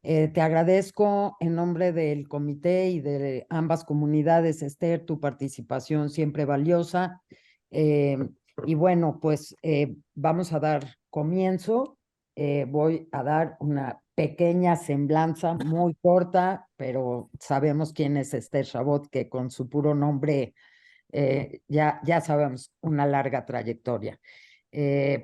Te agradezco en nombre del comité y de ambas comunidades, Esther, tu participación siempre valiosa. Eh, y bueno, pues vamos a dar comienzo. Voy a dar una pequeña semblanza muy corta, pero sabemos quién es Esther Chabot, que con su puro nombre ya sabemos una larga trayectoria.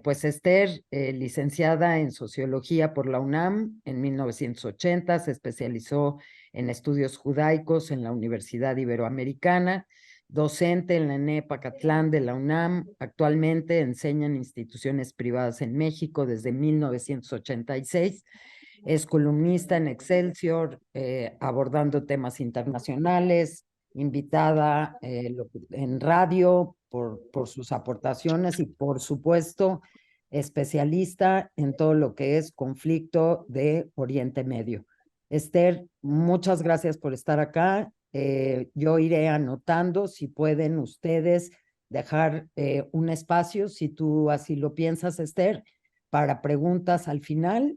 Pues Esther, licenciada en Sociología por la UNAM en 1980, se especializó en estudios judaicos en la Universidad Iberoamericana, docente en la ENEP Acatlán de la UNAM, actualmente enseña en instituciones privadas en México desde 1986, es columnista en Excelsior, abordando temas internacionales, invitada en radio por sus aportaciones y por supuesto especialista en todo lo que es conflicto de Oriente Medio. Esther, muchas gracias por estar acá. Yo iré anotando si pueden ustedes dejar un espacio, si tú así lo piensas, Esther, para preguntas al final.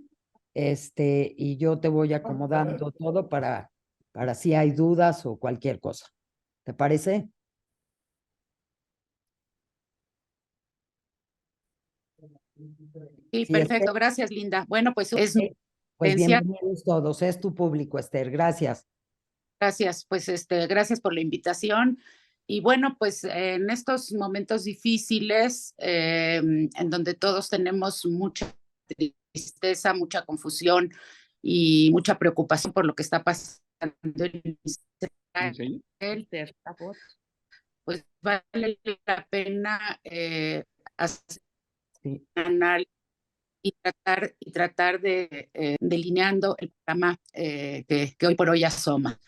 Y yo te voy acomodando todo para si hay dudas o cualquier cosa. ¿Te parece? Sí, Sí, Esther. perfecto. Gracias, Linda. Bueno, pues es mi Pues presencia. bienvenidos todos. Es tu público, Esther. Gracias. Gracias, pues gracias por la invitación. Y bueno, pues en estos momentos difíciles, en donde todos tenemos mucha tristeza, mucha confusión y mucha preocupación por lo que está pasando en Israel, pues vale la pena hacer Sí. un análisis y tratar de delineando el programa que hoy por hoy asoma.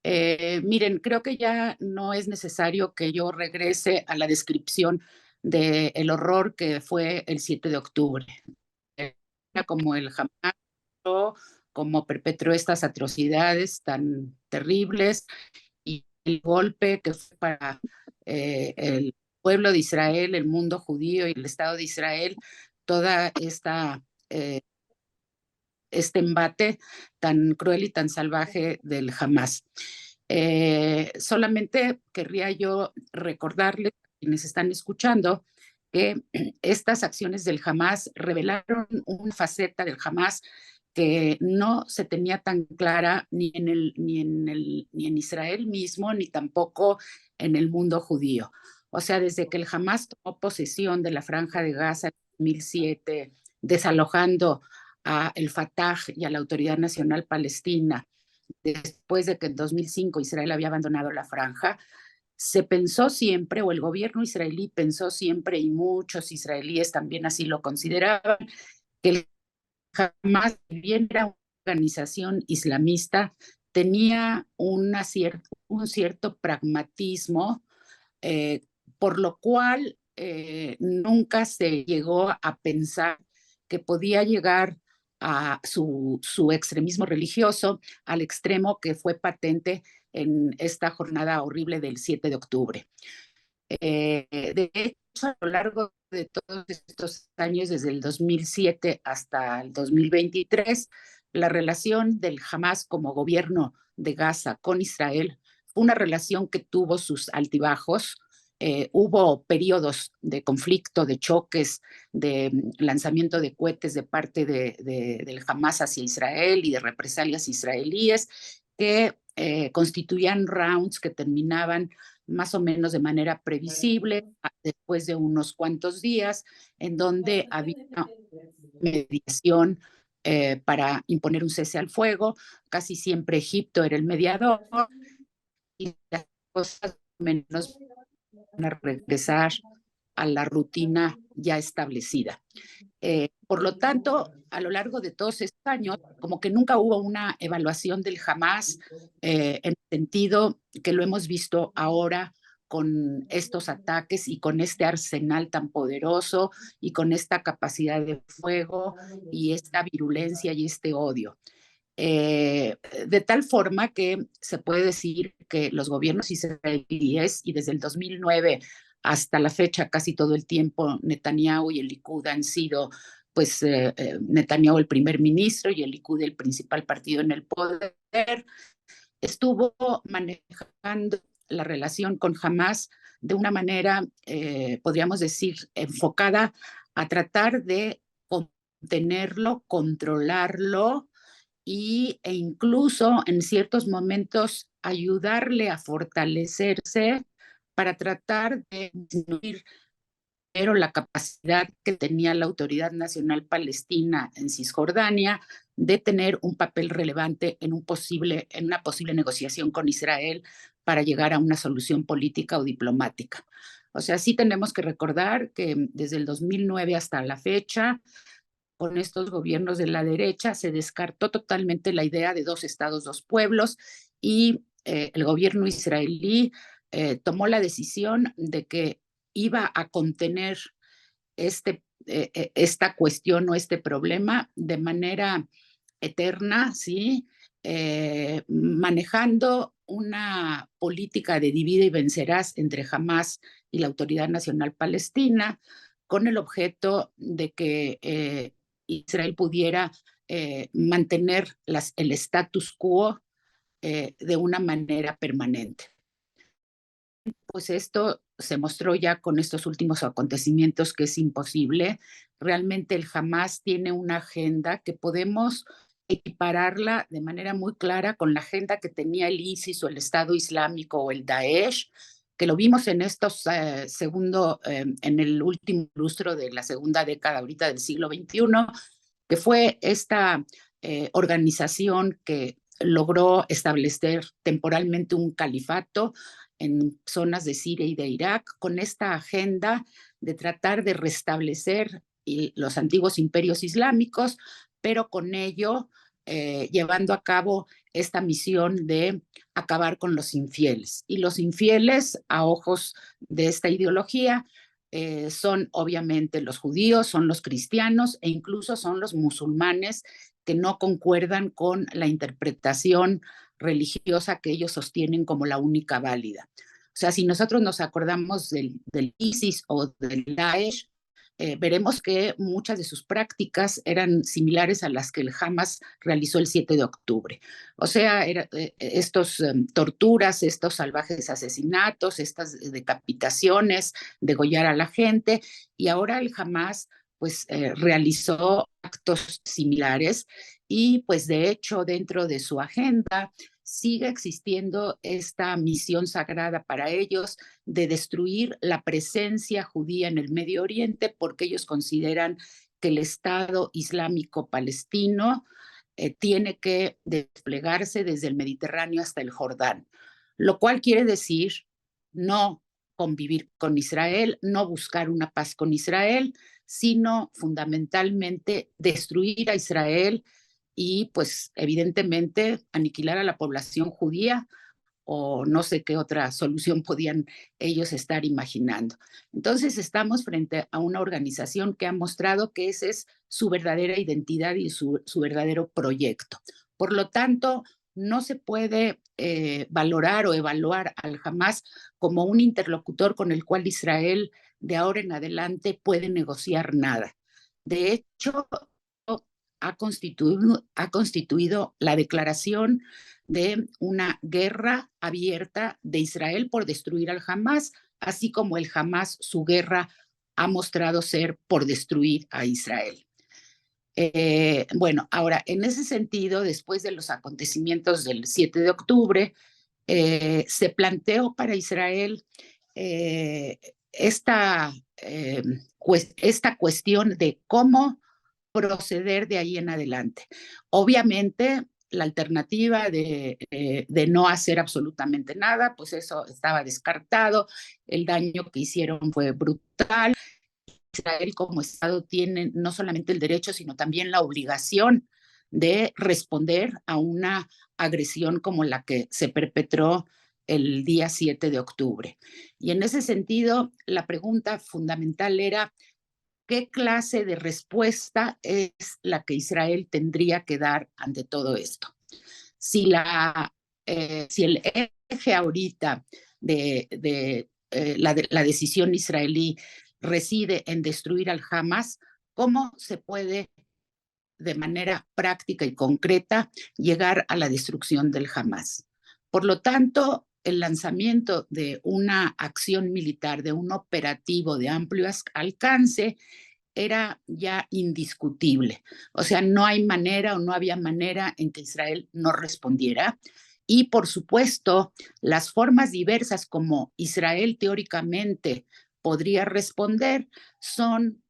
Miren, creo que ya no es necesario que yo regrese a la descripción del horror que fue el 7 de octubre, como el Hamas, como perpetró estas atrocidades tan terribles y el golpe que fue para el pueblo de Israel, el mundo judío y el Estado de Israel, toda este embate tan cruel y tan salvaje del Hamas. Solamente querría yo recordarles a quienes están escuchando que estas acciones del Hamas revelaron una faceta del Hamas que no se tenía tan clara ni en Israel mismo, ni tampoco en el mundo judío. O sea, desde que el Hamas tomó posesión de la Franja de Gaza en 2007, desalojando a el Fatah y a la Autoridad Nacional Palestina, después de que en 2005 Israel había abandonado la franja, se pensó siempre, o el gobierno israelí pensó siempre, y muchos israelíes también así lo consideraban, que el Hamas, si bien era una organización islamista, tenía un cierto pragmatismo, eh, por lo cual nunca se llegó a pensar que podía llegar a su extremismo religioso al extremo que fue patente en esta jornada horrible del 7 de octubre. De hecho, a lo largo de todos estos años, desde el 2007 hasta el 2023, la relación del Hamas como gobierno de Gaza con Israel fue una relación que tuvo sus altibajos. Hubo periodos de conflicto, de choques, de lanzamiento de cohetes de parte del Hamas hacia Israel y de represalias israelíes que constituían rounds que terminaban más o menos de manera previsible, después de unos cuantos días, en donde había mediación para imponer un cese al fuego. Casi siempre Egipto era el mediador y las cosas menos van a regresar a la rutina ya establecida. Por lo tanto, a lo largo de todos estos años, como que nunca hubo una evaluación del Hamas en el sentido que lo hemos visto ahora con estos ataques y con este arsenal tan poderoso y con esta capacidad de fuego y esta virulencia y este odio. De tal forma que se puede decir que los gobiernos israelíes, y desde el 2009 hasta la fecha casi todo el tiempo Netanyahu y el Likud han sido Netanyahu, el primer ministro, y el Likud, el principal partido en el poder, estuvo manejando la relación con Hamás de una manera, podríamos decir, enfocada a tratar de contenerlo, controlarlo e incluso en ciertos momentos ayudarle a fortalecerse para tratar de disminuir pero la capacidad que tenía la Autoridad Nacional Palestina en Cisjordania de tener un papel relevante en una posible negociación con Israel para llegar a una solución política o diplomática. O sea, sí tenemos que recordar que desde el 2009 hasta la fecha, con estos gobiernos de la derecha, se descartó totalmente la idea de dos estados, dos pueblos, y el gobierno israelí tomó la decisión de que iba a contener esta cuestión o este problema de manera eterna, ¿sí? Manejando una política de divide y vencerás entre Hamás y la Autoridad Nacional Palestina, con el objeto de que Israel pudiera mantener el status quo de una manera permanente. Pues esto se mostró ya con estos últimos acontecimientos que es imposible. Realmente el Hamás tiene una agenda que podemos equipararla de manera muy clara con la agenda que tenía el ISIS o el Estado Islámico o el Daesh, que lo vimos en en el último lustro de la segunda década ahorita del siglo XXI, que fue esta organización que logró establecer temporalmente un califato en zonas de Siria y de Irak, con esta agenda de tratar de restablecer los antiguos imperios islámicos, pero con ello llevando a cabo esta misión de acabar con los infieles. Y los infieles, a ojos de esta ideología, son obviamente los judíos, son los cristianos e incluso son los musulmanes que no concuerdan con la interpretación religiosa que ellos sostienen como la única válida. O sea, si nosotros nos acordamos del ISIS o del Daesh, veremos que muchas de sus prácticas eran similares a las que el Hamas realizó el 7 de octubre. O sea, estos torturas, estos salvajes asesinatos, estas decapitaciones, degollar a la gente, y ahora el Hamas pues realizó actos similares y pues de hecho dentro de su agenda sigue existiendo esta misión sagrada para ellos de destruir la presencia judía en el Medio Oriente porque ellos consideran que el Estado Islámico Palestino tiene que desplegarse desde el Mediterráneo hasta el Jordán, lo cual quiere decir no convivir con Israel, no buscar una paz con Israel, sino fundamentalmente destruir a Israel y pues evidentemente aniquilar a la población judía o no sé qué otra solución podían ellos estar imaginando. Entonces estamos frente a una organización que ha mostrado que esa es su verdadera identidad y su verdadero proyecto. Por lo tanto, no se puede valorar o evaluar al Hamas como un interlocutor con el cual Israel de ahora en adelante puede negociar nada. De hecho, ha constituido la declaración de una guerra abierta de Israel por destruir al Hamas, así como el Hamas su guerra ha mostrado ser por destruir a Israel. Bueno, ahora, en ese sentido, después de los acontecimientos del 7 de octubre, se planteó para Israel esta cuestión de cómo proceder de ahí en adelante. Obviamente, la alternativa de no hacer absolutamente nada, pues eso estaba descartado, el daño que hicieron fue brutal. Israel como Estado tiene no solamente el derecho, sino también la obligación de responder a una agresión como la que se perpetró el día 7 de octubre. Y en ese sentido, la pregunta fundamental era, ¿qué clase de respuesta es la que Israel tendría que dar ante todo esto? Si el eje ahorita de la decisión israelí reside en destruir al Hamas, cómo se puede de manera práctica y concreta llegar a la destrucción del Hamas. Por lo tanto, el lanzamiento de una acción militar, de un operativo de amplio alcance, era ya indiscutible. O sea, no hay manera o no había manera en que Israel no respondiera. Y por supuesto, las formas diversas como Israel teóricamente podría responder son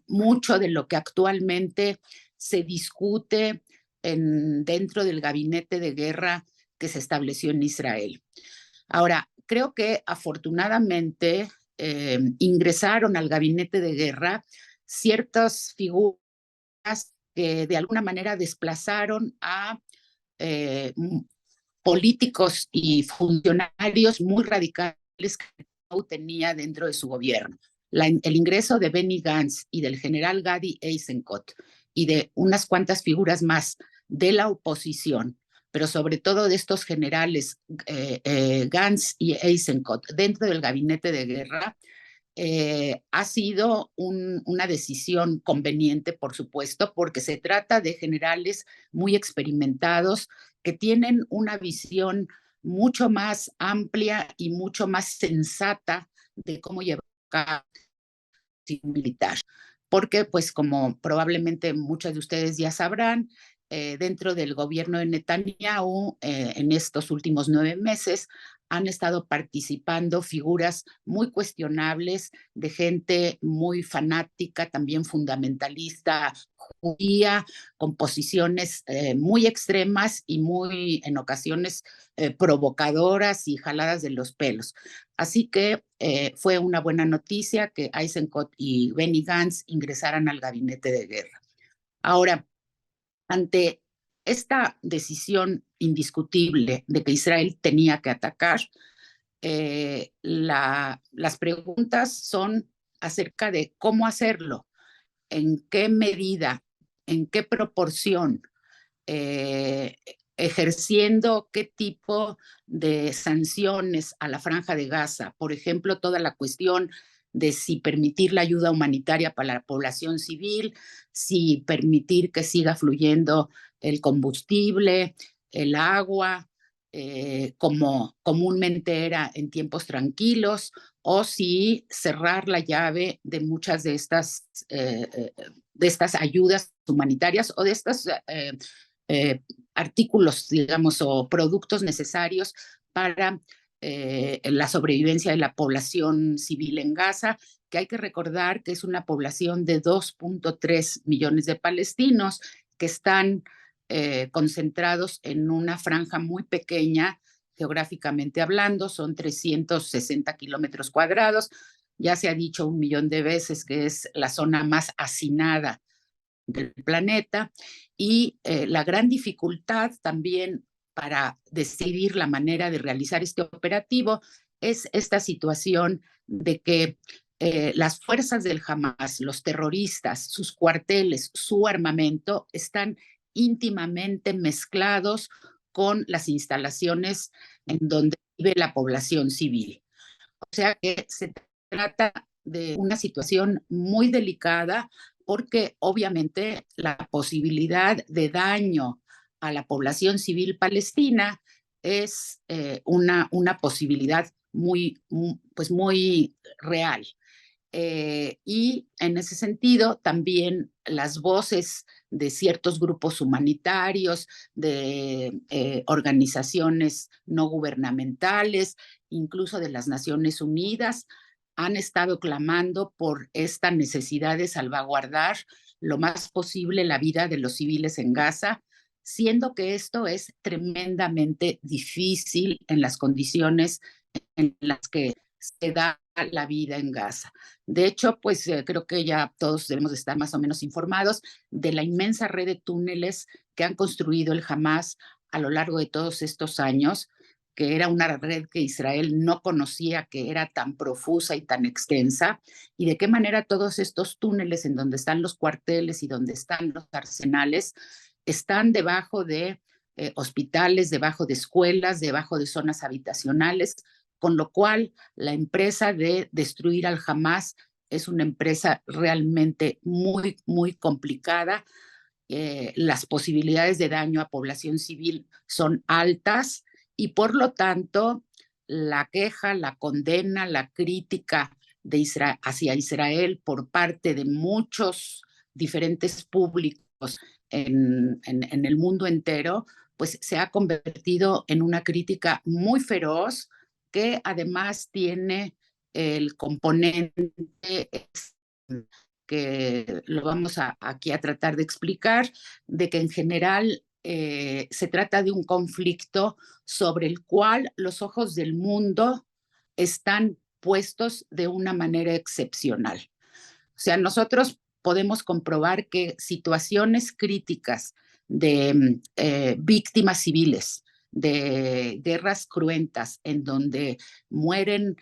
mucho de lo que actualmente se discute dentro del gabinete de guerra que se estableció en Israel. Ahora, creo que afortunadamente ingresaron al gabinete de guerra ciertas figuras que de alguna manera desplazaron a eh, políticos y funcionarios muy radicales que no tenía dentro de su gobierno. El ingreso de Benny Gantz y del general Gadi Eisenkot y de unas cuantas figuras más de la oposición, pero sobre todo de estos generales Gantz y Eisenkot dentro del gabinete de guerra, ha sido una decisión conveniente, por supuesto, porque se trata de generales muy experimentados que tienen una visión mucho más amplia y mucho más sensata de cómo llevar a cabo militar. Porque, pues, como probablemente muchos de ustedes ya sabrán, dentro del gobierno de Netanyahu, en estos últimos 9 meses, han estado participando figuras muy cuestionables de gente muy fanática, también fundamentalista judía, con posiciones muy extremas y muy, en ocasiones, provocadoras y jaladas de los pelos. Así que fue una buena noticia que Eisenkot y Benny Gantz ingresaran al gabinete de guerra. Ahora, ante esta decisión indiscutible de que Israel tenía que atacar, las preguntas son acerca de cómo hacerlo, en qué medida, en qué proporción, eh, ejerciendo qué tipo de sanciones a la Franja de Gaza. Por ejemplo, toda la cuestión de si permitir la ayuda humanitaria para la población civil, si permitir que siga fluyendo el combustible, el agua, como comúnmente era en tiempos tranquilos, o si cerrar la llave de muchas de estas ayudas humanitarias o de estas artículos, digamos, o productos necesarios para la sobrevivencia de la población civil en Gaza, que hay que recordar que es una población de 2.3 millones de palestinos que están concentrados en una franja muy pequeña, geográficamente hablando, son 360 kilómetros cuadrados. Ya se ha dicho 1 millón de veces que es la zona más hacinada del planeta y la gran dificultad también para decidir la manera de realizar este operativo es esta situación de que las fuerzas del Hamas, los terroristas, sus cuarteles, su armamento están íntimamente mezclados con las instalaciones en donde vive la población civil. O sea que se trata de una situación muy delicada porque obviamente la posibilidad de daño a la población civil palestina es una posibilidad pues muy real. Y en ese sentido, también las voces de ciertos grupos humanitarios, de organizaciones no gubernamentales, incluso de las Naciones Unidas, han estado clamando por esta necesidad de salvaguardar lo más posible la vida de los civiles en Gaza, siendo que esto es tremendamente difícil en las condiciones en las que se da la vida en Gaza. De hecho, pues creo que ya todos debemos estar más o menos informados de la inmensa red de túneles que han construido el Hamas a lo largo de todos estos años, que era una red que Israel no conocía, que era tan profusa y tan extensa, y de qué manera todos estos túneles en donde están los cuarteles y donde están los arsenales están debajo de hospitales, debajo de escuelas, debajo de zonas habitacionales, con lo cual la empresa de destruir al Hamas es una empresa realmente muy, muy complicada. Las posibilidades de daño a población civil son altas y por lo tanto la queja, la condena, la crítica hacia Israel por parte de muchos diferentes públicos en el mundo entero, pues se ha convertido en una crítica muy feroz que además tiene el componente que lo vamos aquí a tratar de explicar, de que en general se trata de un conflicto sobre el cual los ojos del mundo están puestos de una manera excepcional. O sea, nosotros podemos comprobar que situaciones críticas de víctimas civiles, de guerras cruentas, en donde mueren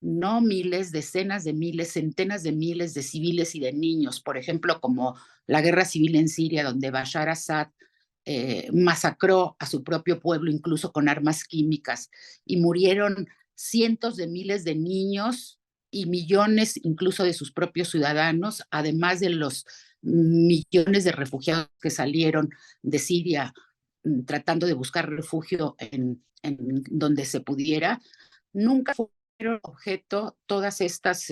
no miles, decenas de miles, centenas de miles de civiles y de niños, por ejemplo, como la guerra civil en Siria, donde Bashar Assad masacró a su propio pueblo, incluso con armas químicas, y murieron cientos de miles de niños y millones incluso de sus propios ciudadanos, además de los millones de refugiados que salieron de Siria tratando de buscar refugio en donde se pudiera. Nunca fueron objeto todas estas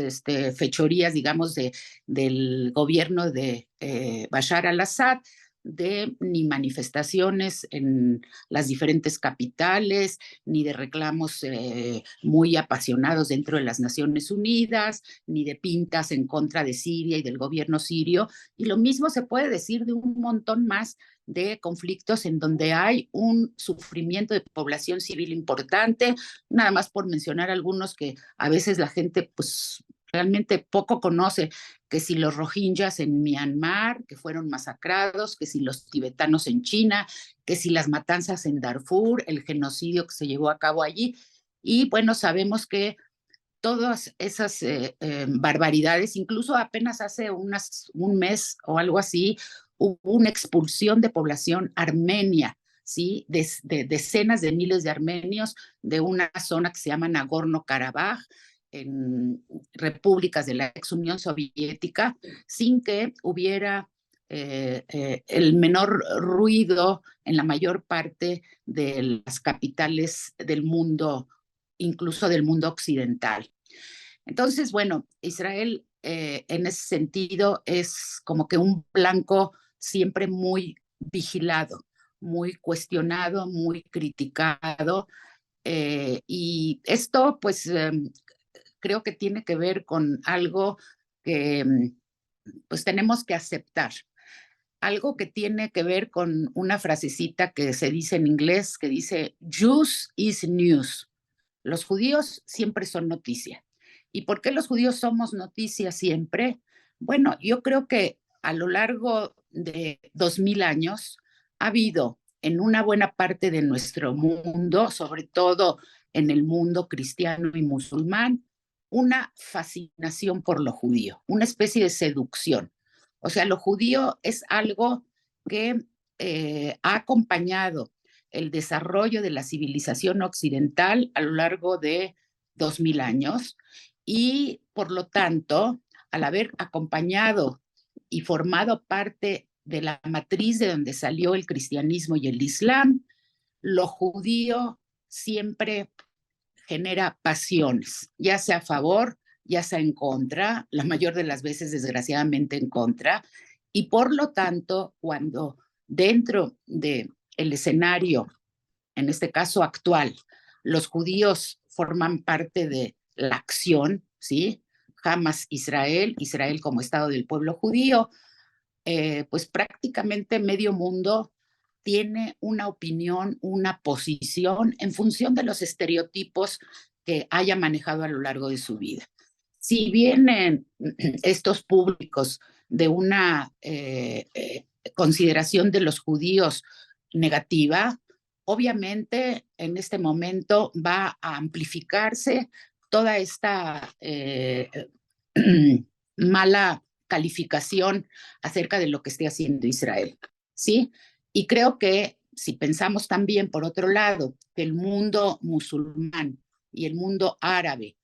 fechorías, digamos, del gobierno de Bashar al-Assad, de ni manifestaciones en las diferentes capitales, ni de reclamos muy apasionados dentro de las Naciones Unidas, ni de pintas en contra de Siria y del gobierno sirio. Y lo mismo se puede decir de un montón más de conflictos en donde hay un sufrimiento de población civil importante, nada más por mencionar algunos que a veces la gente pues realmente poco conoce, que si los rohingyas en Myanmar, que fueron masacrados, que si los tibetanos en China, que si las matanzas en Darfur, el genocidio que se llevó a cabo allí. Y bueno, sabemos que todas esas barbaridades, incluso apenas hace un mes o algo así, hubo una expulsión de población armenia, ¿sí? De decenas de miles de armenios de una zona que se llama Nagorno-Karabaj, en repúblicas de la ex Unión Soviética, sin que hubiera el menor ruido en la mayor parte de las capitales del mundo, incluso del mundo occidental. Entonces, bueno, Israel en ese sentido es como que un blanco siempre muy vigilado, muy cuestionado, muy criticado. Y esto, pues, creo que tiene que ver con algo que, pues, tenemos que aceptar. Algo que tiene que ver con una frasecita que se dice en inglés, que dice, Jews is news. Los judíos siempre son noticia. ¿Y por qué los judíos somos noticia siempre? Bueno, yo creo que a lo largo de 2000 años ha habido en una buena parte de nuestro mundo, sobre todo en el mundo cristiano y musulmán, una fascinación por lo judío, una especie de seducción. O sea, lo judío es algo que ha acompañado el desarrollo de la civilización occidental a lo largo de 2000 años y por lo tanto, al haber acompañado y formado parte de la matriz de donde salió el cristianismo y el islam, lo judío siempre genera pasiones, ya sea a favor, ya sea en contra, la mayor de las veces desgraciadamente en contra, y por lo tanto, cuando dentro del escenario, en este caso actual, los judíos forman parte de la acción, ¿sí? Hamas Israel, Israel como Estado del pueblo judío, pues prácticamente medio mundo tiene una opinión, una posición en función de los estereotipos que haya manejado a lo largo de su vida. Si vienen estos públicos de una consideración de los judíos negativa, obviamente en este momento va a amplificarse toda esta mala calificación acerca de lo que esté haciendo Israel, ¿sí? Y creo que si pensamos también, por otro lado, que el mundo musulmán y el mundo árabe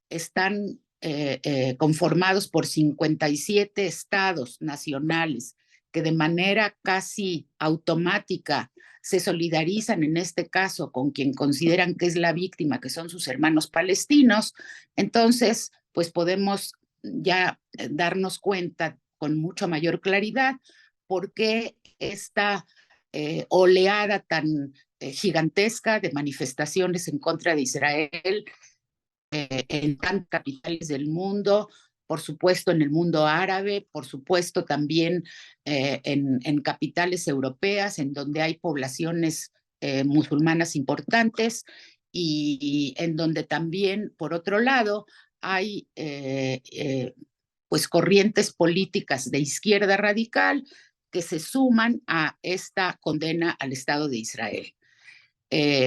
están conformados por 57 estados nacionales que de manera casi automática se solidarizan en este caso con quien consideran que es la víctima, que son sus hermanos palestinos, entonces pues podemos ya darnos cuenta con mucho mayor claridad por qué esta oleada tan gigantesca de manifestaciones en contra de Israel en tantas capitales del mundo, por supuesto en el mundo árabe, por supuesto también en capitales europeas, en donde hay poblaciones musulmanas importantes y en donde también, por otro lado, hay pues corrientes políticas de izquierda radical que se suman a esta condena al Estado de Israel.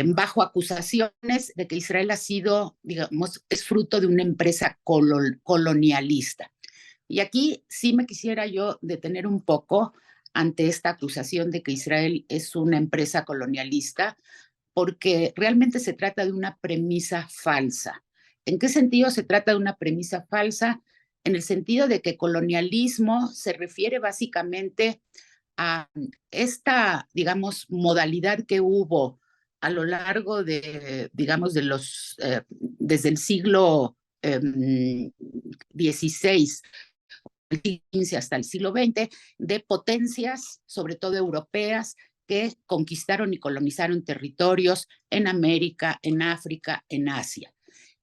Bajo acusaciones de que Israel ha sido, digamos, es fruto de una empresa colonialista. Y aquí sí me quisiera yo detener un poco ante esta acusación de que Israel es una empresa colonialista, porque realmente se trata de una premisa falsa. ¿En qué sentido se trata de una premisa falsa? En el sentido de que colonialismo se refiere básicamente a esta, digamos, modalidad que hubo a lo largo de, digamos, desde el siglo XVI, XV hasta el siglo XX, de potencias, sobre todo europeas, que conquistaron y colonizaron territorios en América, en África, en Asia,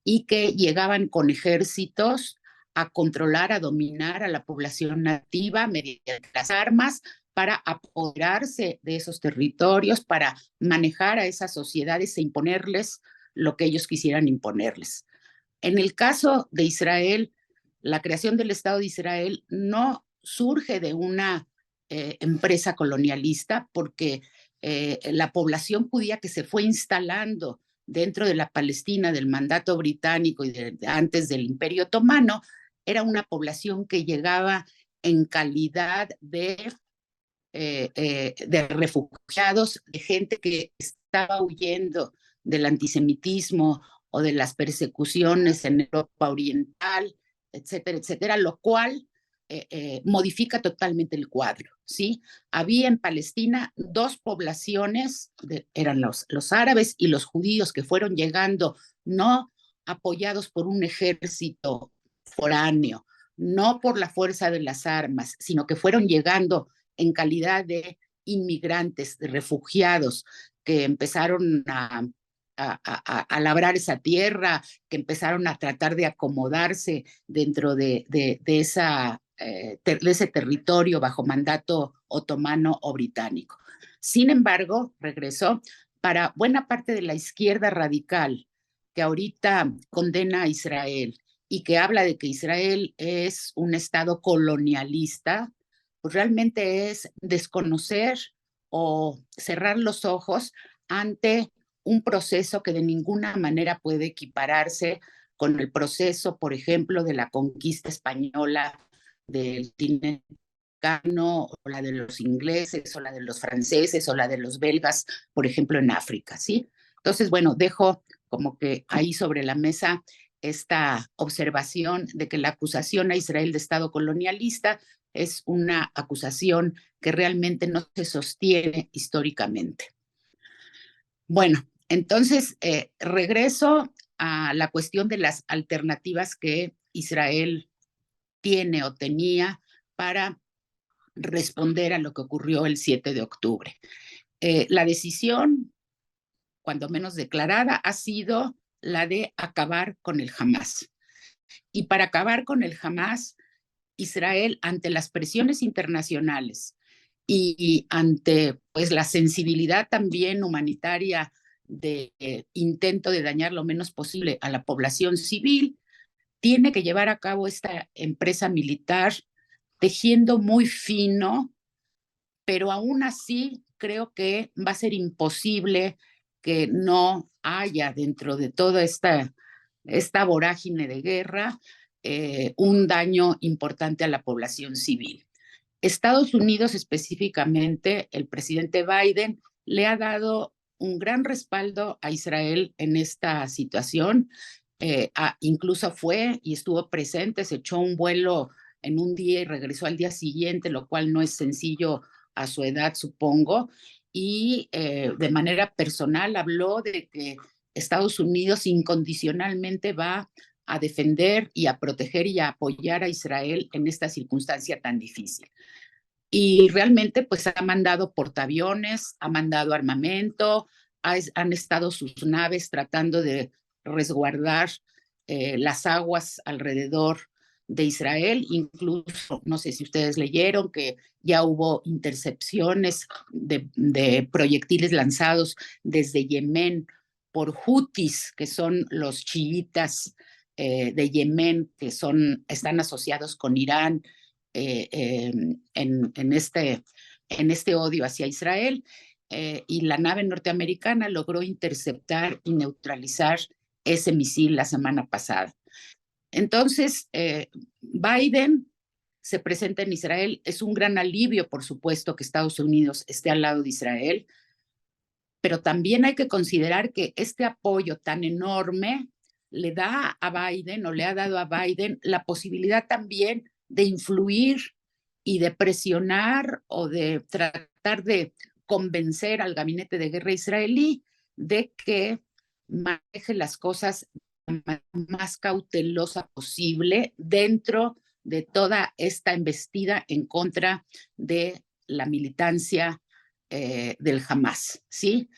y que llegaban con ejércitos a controlar, a dominar a la población nativa mediante las armas para apoderarse de esos territorios, para manejar a esas sociedades e imponerles lo que ellos quisieran imponerles. En el caso de Israel, la creación del Estado de Israel no surge de una empresa colonialista, porque la población judía que se fue instalando dentro de la Palestina del mandato británico y antes del Imperio Otomano era una población que llegaba en calidad de refugiados, de gente que estaba huyendo del antisemitismo o de las persecuciones en Europa Oriental, etcétera, etcétera, lo cual modifica totalmente el cuadro, ¿sí? Había en Palestina dos poblaciones, eran los árabes y los judíos que fueron llegando, no apoyados por un ejército foráneo, no por la fuerza de las armas, sino que fueron llegando en calidad de inmigrantes, de refugiados que empezaron a labrar esa tierra, que empezaron a tratar de acomodarse dentro de ese territorio bajo mandato otomano o británico. Sin embargo, regresó para buena parte de la izquierda radical que ahorita condena a Israel y que habla de que Israel es un estado colonialista, pues realmente es desconocer o cerrar los ojos ante un proceso que de ninguna manera puede equipararse con el proceso, por ejemplo, de la conquista española del continente americano, o la de los ingleses, o la de los franceses, o la de los belgas, por ejemplo, en África, ¿sí? Entonces, bueno, dejo como que ahí sobre la mesa esta observación de que la acusación a Israel de Estado colonialista es una acusación que realmente no se sostiene históricamente. Bueno, entonces regreso a la cuestión de las alternativas que Israel tiene o tenía para responder a lo que ocurrió el 7 de octubre. La decisión, cuando menos declarada, ha sido la de acabar con el Hamas. Y para acabar con el Hamas, Israel, ante las presiones internacionales y ante pues la sensibilidad también humanitaria de intento de dañar lo menos posible a la población civil, tiene que llevar a cabo esta empresa militar tejiendo muy fino, pero aún así creo que va a ser imposible que no haya dentro de toda esta vorágine de guerra un daño importante a la población civil. Estados Unidos específicamente, el presidente Biden le ha dado un gran respaldo a Israel en esta situación incluso fue y estuvo presente, se echó un vuelo en un día y regresó al día siguiente, lo cual no es sencillo a su edad, supongo, y de manera personal habló de que Estados Unidos incondicionalmente va a defender y a proteger y a apoyar a Israel en esta circunstancia tan difícil. Y realmente pues ha mandado portaaviones, ha mandado armamento, han estado sus naves tratando de resguardar las aguas alrededor de Israel. Incluso, no sé si ustedes leyeron que ya hubo intercepciones de proyectiles lanzados desde Yemen por Houthis, que son los chiitas de Yemen, que están asociados con Irán en este odio hacia Israel. Y la nave norteamericana logró interceptar y neutralizar ese misil la semana pasada. Entonces, Biden se presenta en Israel. Es un gran alivio, por supuesto, que Estados Unidos esté al lado de Israel, pero también hay que considerar que este apoyo tan enorme le da a Biden, o le ha dado a Biden, la posibilidad también de influir y de presionar o de tratar de convencer al gabinete de guerra israelí de que maneje las cosas de la manera más cautelosa posible dentro de toda esta embestida en contra de la militancia del Hamas, ¿sí?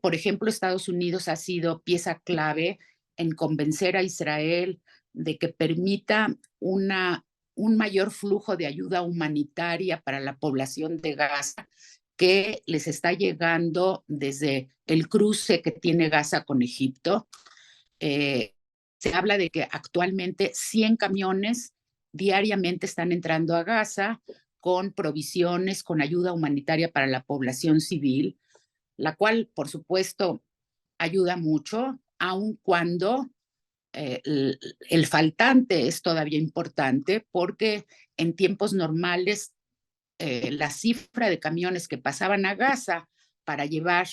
Por ejemplo, Estados Unidos ha sido pieza clave en convencer a Israel de que permita un mayor flujo de ayuda humanitaria para la población de Gaza que les está llegando desde el cruce que tiene Gaza con Egipto. Se habla de que actualmente 100 camiones diariamente están entrando a Gaza con provisiones, con ayuda humanitaria para la población civil, la cual, por supuesto, ayuda mucho, aun cuando el faltante es todavía importante, porque en tiempos normales la cifra de camiones que pasaban a Gaza para llevar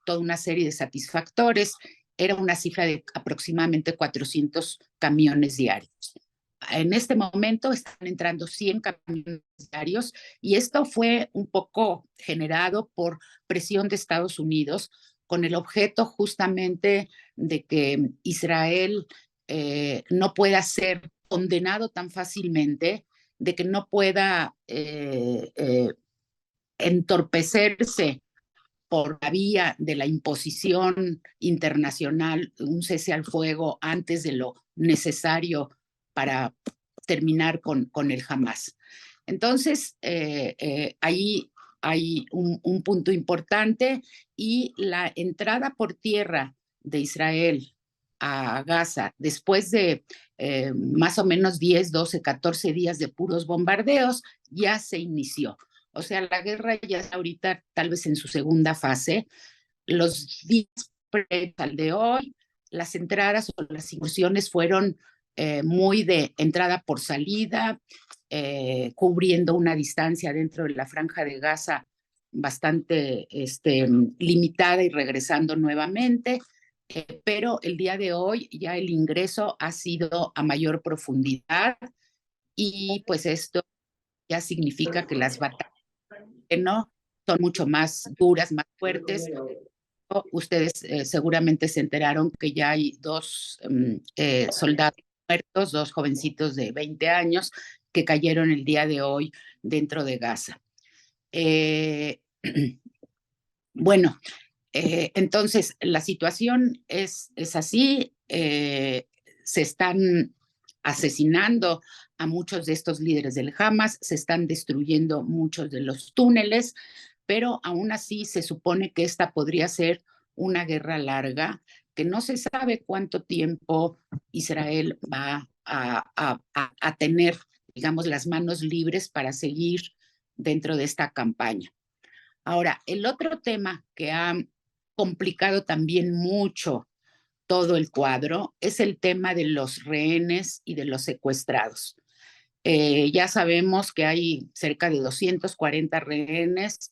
toda una serie de satisfactores era una cifra de aproximadamente 400 camiones diarios. En este momento están entrando 100 camiones diarios y esto fue un poco generado por presión de Estados Unidos con el objeto justamente de que Israel no pueda ser condenado tan fácilmente, de que no pueda entorpecerse por la vía de la imposición internacional, un cese al fuego antes de lo necesario para terminar con el Hamas. Entonces, ahí hay un punto importante, y la entrada por tierra de Israel a Gaza después de más o menos 10, 12, 14 días de puros bombardeos ya se inició. O sea, la guerra ya está ahorita tal vez en su segunda fase. Los días previos al de hoy, las entradas o las incursiones fueron muy de entrada por salida, cubriendo una distancia dentro de la franja de Gaza bastante limitada y regresando nuevamente. Pero el día de hoy ya el ingreso ha sido a mayor profundidad, y pues esto ya significa que las batallas no son mucho más duras, más fuertes. Ustedes seguramente se enteraron que ya hay dos soldados muertos, dos jovencitos de 20 años que cayeron el día de hoy dentro de Gaza. Bueno, entonces la situación es así. Se están asesinando a muchos de estos líderes del Hamas, se están destruyendo muchos de los túneles, pero aún así se supone que esta podría ser una guerra larga, que no se sabe cuánto tiempo Israel va a tener, digamos, las manos libres para seguir dentro de esta campaña. Ahora, el otro tema que ha complicado también mucho todo el cuadro es el tema de los rehenes y de los secuestrados. Ya sabemos que hay cerca de 240 rehenes,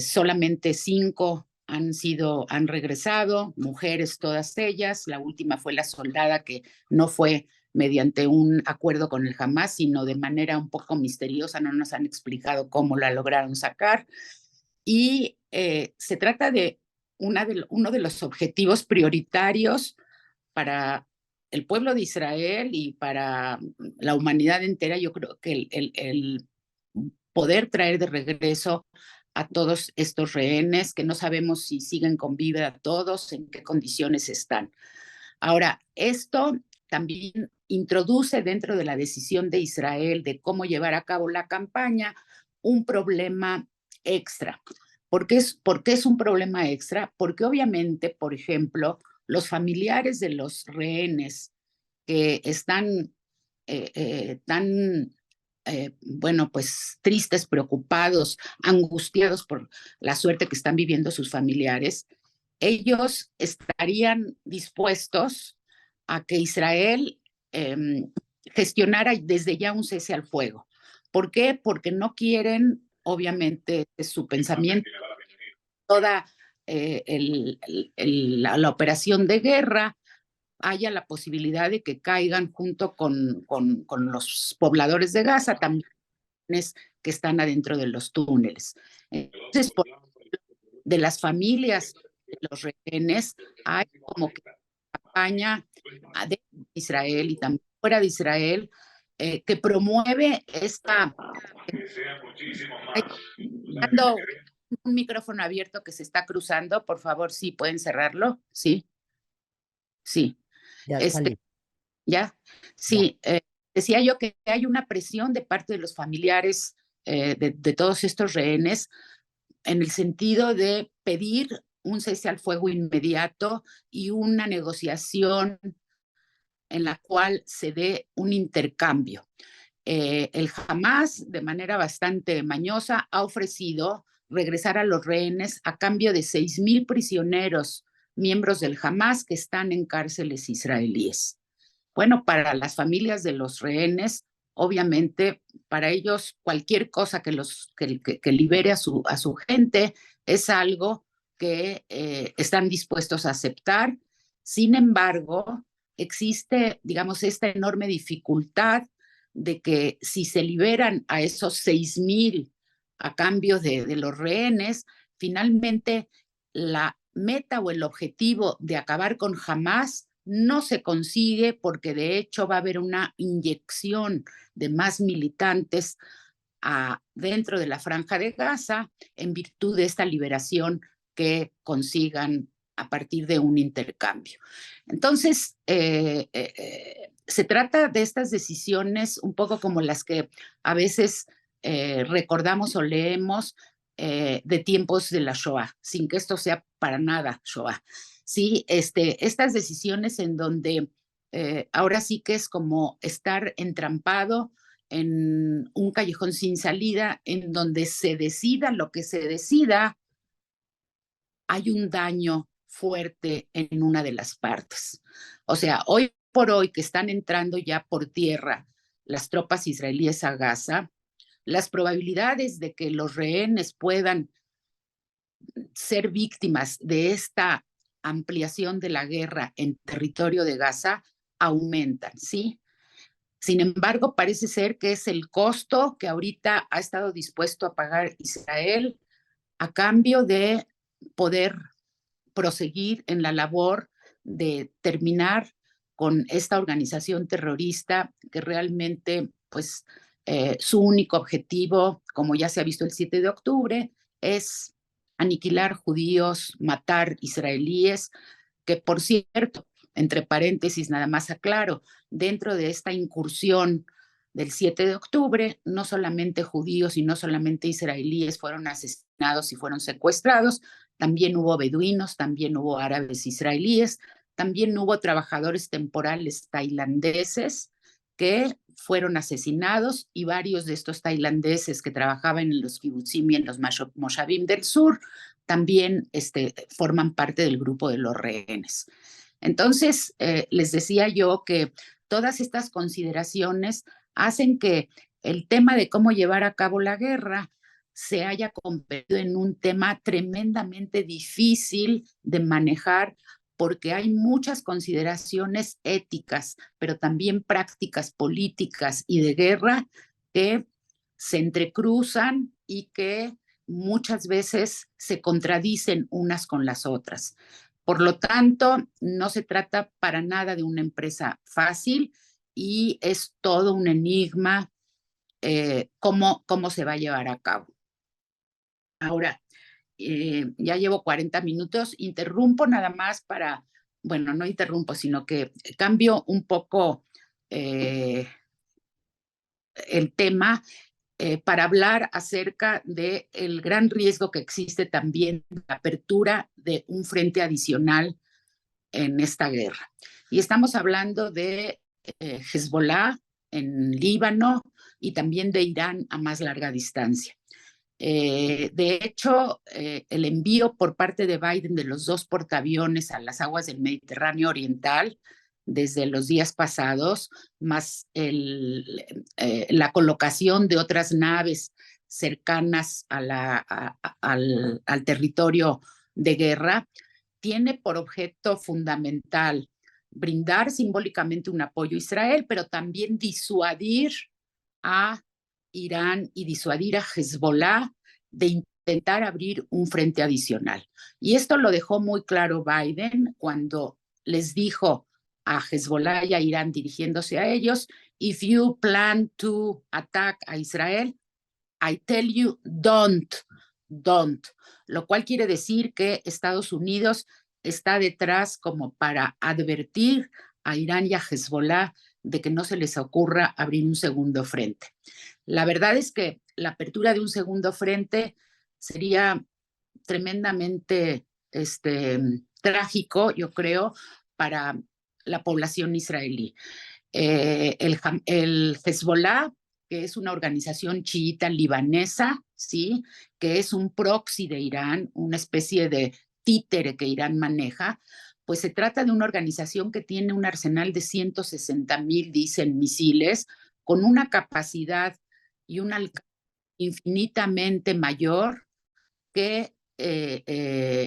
solamente 5 han regresado, mujeres todas ellas. La última fue la soldada, que no fue mediante un acuerdo con el Hamás, sino de manera un poco misteriosa, no nos han explicado cómo la lograron sacar. Y se trata de uno de los objetivos prioritarios para el pueblo de Israel y para la humanidad entera. Yo creo que el poder traer de regreso a todos estos rehenes, que no sabemos si siguen con vida todos, en qué condiciones están. Ahora, esto también introduce dentro de la decisión de Israel de cómo llevar a cabo la campaña un problema extra. ¿Por qué es un problema extra? Porque obviamente, por ejemplo, los familiares de los rehenes que están tan, bueno, pues tristes, preocupados, angustiados por la suerte que están viviendo sus familiares, ellos estarían dispuestos a que Israel gestionara desde ya un cese al fuego. ¿Por qué? Porque no quieren, obviamente, su pensamiento, toda la operación de guerra, haya la posibilidad de que caigan junto con los pobladores de Gaza, también que están adentro de los túneles. Entonces, de las familias de los rehenes, hay como que campaña de Israel y también fuera de Israel, que promueve esta... Dando un micrófono abierto que se está cruzando, por favor, sí, pueden cerrarlo, sí, sí. Ya salí. ¿Ya? Sí, decía yo que hay una presión de parte de los familiares de todos estos rehenes, en el sentido de pedir un cese al fuego inmediato y una negociación en la cual se dé un intercambio. El Hamás, de manera bastante mañosa, ha ofrecido regresar a los rehenes a cambio de 6,000 prisioneros, miembros del Hamás, que están en cárceles israelíes. Bueno, para las familias de los rehenes, obviamente, para ellos cualquier cosa que libere a su gente es algo que están dispuestos a aceptar. Sin embargo, existe, digamos, esta enorme dificultad de que si se liberan a esos 6,000 a cambio de los rehenes, finalmente la meta o el objetivo de acabar con Hamás no se consigue, porque de hecho va a haber una inyección de más militantes dentro de la Franja de Gaza en virtud de esta liberación que consigan a partir de un intercambio. Entonces, se trata de estas decisiones un poco como las que a veces recordamos o leemos de tiempos de la Shoah, sin que esto sea para nada Shoah. Sí, estas decisiones en donde ahora sí que es como estar entrampado en un callejón sin salida, en donde se decida lo que se decida, hay un daño fuerte en una de las partes. O sea, hoy por hoy que están entrando ya por tierra las tropas israelíes a Gaza, las probabilidades de que los rehenes puedan ser víctimas de esta ampliación de la guerra en territorio de Gaza aumentan, ¿sí? Sin embargo, parece ser que es el costo que ahorita ha estado dispuesto a pagar Israel a cambio de poder proseguir en la labor de terminar con esta organización terrorista que realmente, pues, su único objetivo, como ya se ha visto el 7 de octubre, es aniquilar judíos, matar israelíes, que por cierto, entre paréntesis, nada más aclaro, dentro de esta incursión del 7 de octubre, no solamente judíos y no solamente israelíes fueron asesinados y fueron secuestrados, también hubo beduinos, también hubo árabes israelíes, también hubo trabajadores temporales tailandeses que fueron asesinados, y varios de estos tailandeses que trabajaban en los kibutzim y en los moshavim del sur también forman parte del grupo de los rehenes. Entonces, les decía yo que todas estas consideraciones hacen que el tema de cómo llevar a cabo la guerra se haya convertido en un tema tremendamente difícil de manejar porque hay muchas consideraciones éticas, pero también prácticas políticas y de guerra que se entrecruzan y que muchas veces se contradicen unas con las otras. Por lo tanto, no se trata para nada de una empresa fácil y es todo un enigma cómo se va a llevar a cabo. Ahora, ya llevo 40 minutos, interrumpo nada más para, bueno, no interrumpo, sino que cambio un poco el tema para hablar acerca del gran riesgo que existe también de la apertura de un frente adicional en esta guerra. Y estamos hablando de Hezbollah en Líbano y también de Irán a más larga distancia. De hecho, el envío por parte de Biden de los 2 portaaviones a las aguas del Mediterráneo Oriental desde los días pasados, más la colocación de otras naves cercanas al territorio de guerra, tiene por objeto fundamental brindar simbólicamente un apoyo a Israel, pero también disuadir a Irán y disuadir a Hezbollah de intentar abrir un frente adicional. Y esto lo dejó muy claro Biden cuando les dijo a Hezbollah y a Irán dirigiéndose a ellos, if you plan to attack a Israel, I tell you, don't. Lo cual quiere decir que Estados Unidos está detrás como para advertir a Irán y a Hezbollah de que no se les ocurra abrir un segundo frente. La verdad es que la apertura de un segundo frente sería tremendamente trágico, yo creo, para la población israelí. El Hezbollah, que es una organización chiita libanesa, ¿sí? Que es un proxy de Irán, una especie de títere que Irán maneja, pues se trata de una organización que tiene un arsenal de 160,000, dicen, misiles, con una capacidad y un alcance infinitamente mayor que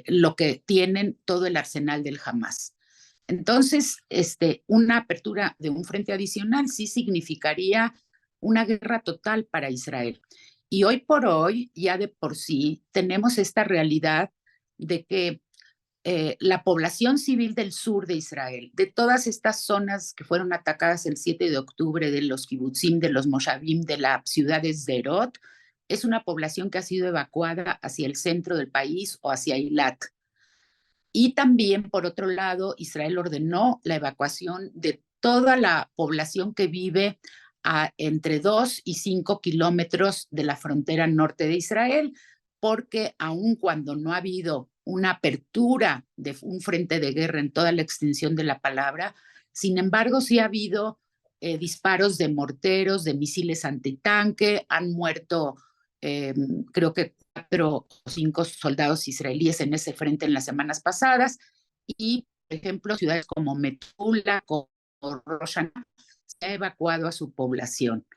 lo que tienen todo el arsenal del Hamas. Entonces, una apertura de un frente adicional sí significaría una guerra total para Israel. Y hoy por hoy, ya de por sí, tenemos esta realidad de que la población civil del sur de Israel, de todas estas zonas que fueron atacadas el 7 de octubre, de los kibutzim, de los moshavim, de la ciudad de Sderot, es una población que ha sido evacuada hacia el centro del país o hacia Eilat. Y también, por otro lado, Israel ordenó la evacuación de toda la población que vive a entre 2 y 5 kilómetros de la frontera norte de Israel, porque aun cuando no ha habido una apertura de un frente de guerra en toda la extensión de la palabra, sin embargo, sí ha habido disparos de morteros, de misiles antitanque, han muerto creo que 4 o 5 soldados israelíes en ese frente en las semanas pasadas y, por ejemplo, ciudades como Metula, como Rosh Hashanah, se ha evacuado a su población.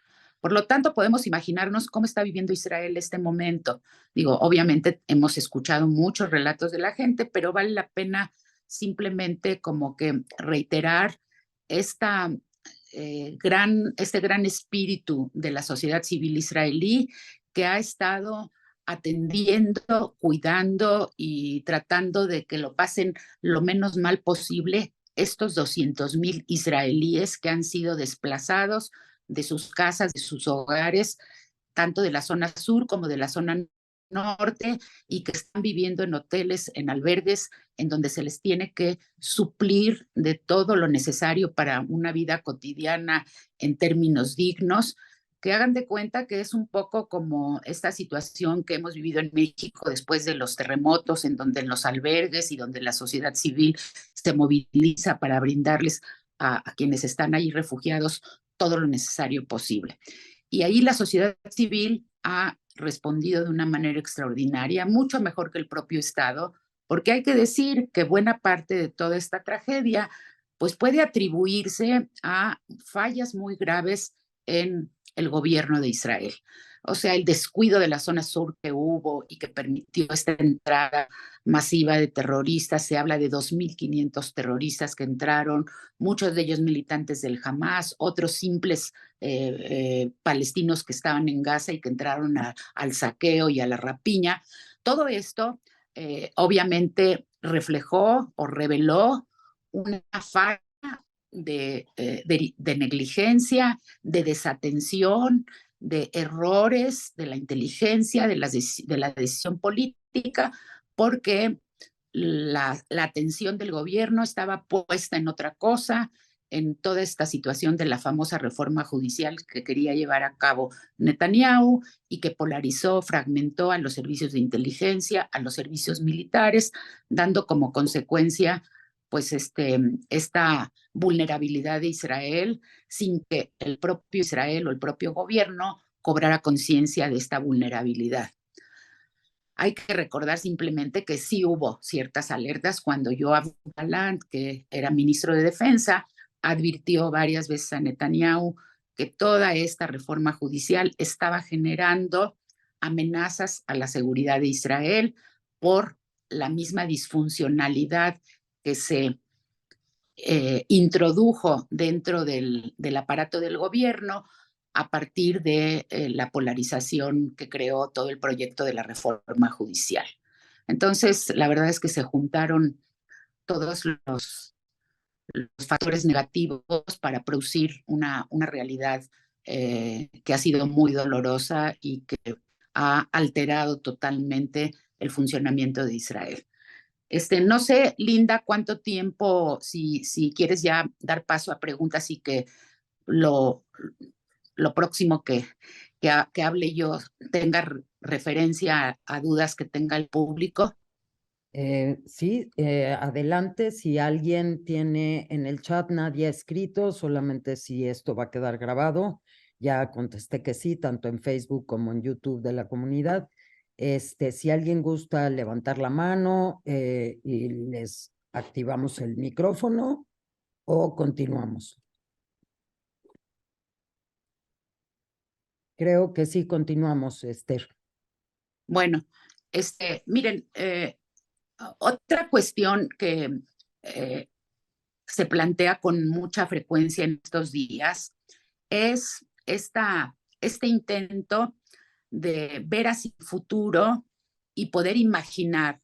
Por lo tanto, podemos imaginarnos cómo está viviendo Israel este momento. Digo, obviamente hemos escuchado muchos relatos de la gente, pero vale la pena simplemente como que reiterar esta, este gran espíritu de la sociedad civil israelí que ha estado atendiendo, cuidando y tratando de que lo pasen lo menos mal posible estos 200,000 israelíes que han sido desplazados de sus casas, de sus hogares, tanto de la zona sur como de la zona norte, y que están viviendo en hoteles, en albergues, en donde se les tiene que suplir de todo lo necesario para una vida cotidiana en términos dignos, que hagan de cuenta que es un poco como esta situación que hemos vivido en México después de los terremotos, en donde en los albergues y donde la sociedad civil se moviliza para brindarles a quienes están ahí refugiados todo lo necesario posible. Y ahí la sociedad civil ha respondido de una manera extraordinaria, mucho mejor que el propio Estado, porque hay que decir que buena parte de toda esta tragedia pues puede atribuirse a fallas muy graves en el gobierno de Israel. o sea, el descuido de la zona sur que hubo y que permitió esta entrada masiva de terroristas. Se habla de 2.500 terroristas que entraron, muchos de ellos militantes del Hamas, otros simples palestinos que estaban en Gaza y que entraron al saqueo y a la rapiña. Todo esto obviamente reflejó o reveló una falla de negligencia, de desatención, de errores de la inteligencia, de la decisión política, porque la atención del gobierno estaba puesta en otra cosa, en toda esta situación de la famosa reforma judicial que quería llevar a cabo Netanyahu y que polarizó, fragmentó a los servicios de inteligencia, a los servicios militares, dando como consecuencia pues esta vulnerabilidad de Israel sin que el propio Israel o el propio gobierno cobrara conciencia de esta vulnerabilidad. Hay que recordar simplemente que sí hubo ciertas alertas cuando Yoav Gallant, que era ministro de Defensa, advirtió varias veces a Netanyahu que toda esta reforma judicial estaba generando amenazas a la seguridad de Israel por la misma disfuncionalidad que se introdujo dentro del aparato del gobierno a partir de la polarización que creó todo el proyecto de la reforma judicial. Entonces, la verdad es que se juntaron todos los factores negativos para producir una realidad que ha sido muy dolorosa y que ha alterado totalmente el funcionamiento de Israel. No sé, Linda, cuánto tiempo, si quieres ya dar paso a preguntas y que lo, lo próximo que hable yo tenga referencia a dudas que tenga el público. Sí, adelante. Si alguien tiene en el chat, nadie ha escrito, solamente si esto va a quedar grabado. Ya contesté que sí, tanto en Facebook como en YouTube de la comunidad. Si alguien gusta levantar la mano y les activamos el micrófono o continuamos. Creo que sí, continuamos, Esther. Bueno, miren, otra cuestión que se plantea con mucha frecuencia en estos días es este intento de ver hacia el futuro y poder imaginar